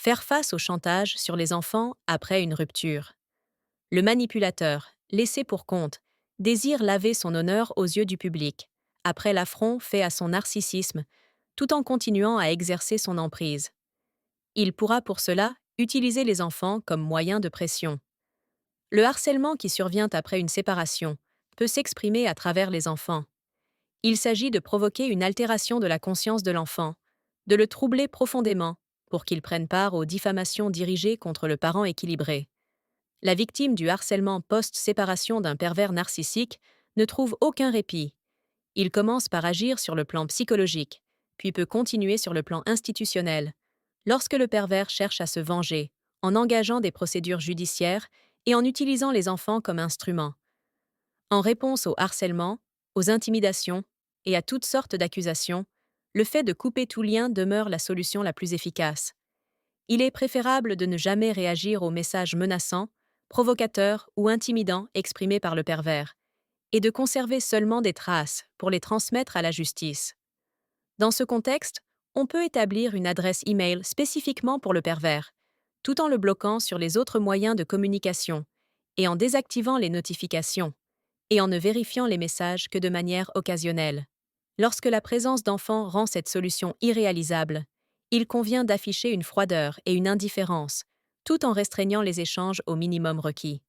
Faire face au chantage sur les enfants après une rupture. Le manipulateur, laissé pour compte, désire laver son honneur aux yeux du public, après l'affront fait à son narcissisme, tout en continuant à exercer son emprise. Il pourra pour cela utiliser les enfants comme moyen de pression. Le harcèlement qui survient après une séparation peut s'exprimer à travers les enfants. Il s'agit de provoquer une altération de la conscience de l'enfant, de le troubler profondément pour qu'il prenne part aux diffamations dirigées contre le parent équilibré. La victime du harcèlement post-séparation d'un pervers narcissique ne trouve aucun répit. Il commence par agir sur le plan psychologique, puis peut continuer sur le plan institutionnel, lorsque le pervers cherche à se venger, en engageant des procédures judiciaires et en utilisant les enfants comme instruments. En réponse au harcèlement, aux intimidations et à toutes sortes d'accusations, le fait de couper tout lien demeure la solution la plus efficace. Il est préférable de ne jamais réagir aux messages menaçants, provocateurs ou intimidants exprimés par le pervers, et de conserver seulement des traces pour les transmettre à la justice. Dans ce contexte, on peut établir une adresse e-mail spécifiquement pour le pervers, tout en le bloquant sur les autres moyens de communication, et en désactivant les notifications, et en ne vérifiant les messages que de manière occasionnelle. Lorsque la présence d'enfants rend cette solution irréalisable, il convient d'afficher une froideur et une indifférence, tout en restreignant les échanges au minimum requis.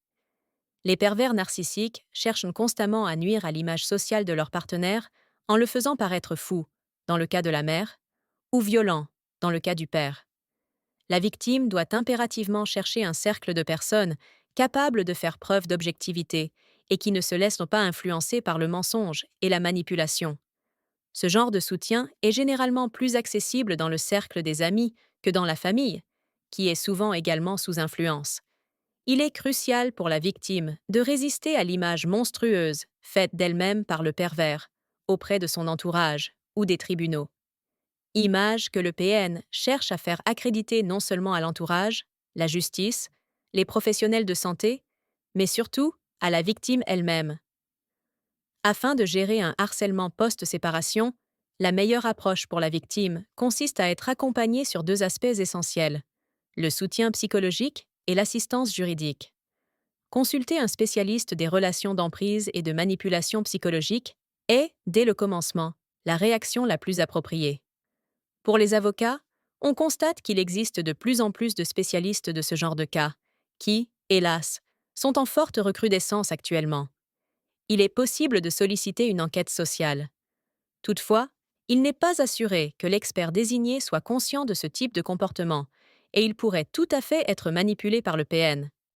Les pervers narcissiques cherchent constamment à nuire à l'image sociale de leur partenaire en le faisant paraître fou, dans le cas de la mère, ou violent, dans le cas du père. La victime doit impérativement chercher un cercle de personnes capables de faire preuve d'objectivité et qui ne se laissent pas influencer par le mensonge et la manipulation. Ce genre de soutien est généralement plus accessible dans le cercle des amis que dans la famille, qui est souvent également sous influence. Il est crucial pour la victime de résister à l'image monstrueuse faite d'elle-même par le pervers, auprès de son entourage ou des tribunaux. Image que le PN cherche à faire accréditer non seulement à l'entourage, la justice, les professionnels de santé, mais surtout à la victime elle-même. Afin de gérer un harcèlement post-séparation, la meilleure approche pour la victime consiste à être accompagnée sur deux aspects essentiels, le soutien psychologique et l'assistance juridique. Consulter un spécialiste des relations d'emprise et de manipulation psychologique est, dès le commencement, la réaction la plus appropriée. Pour les avocats, on constate qu'il existe de plus en plus de spécialistes de ce genre de cas, qui, hélas, sont en forte recrudescence actuellement. Il est possible de solliciter une enquête sociale. Toutefois, il n'est pas assuré que l'expert désigné soit conscient de ce type de comportement, et il pourrait tout à fait être manipulé par le PN.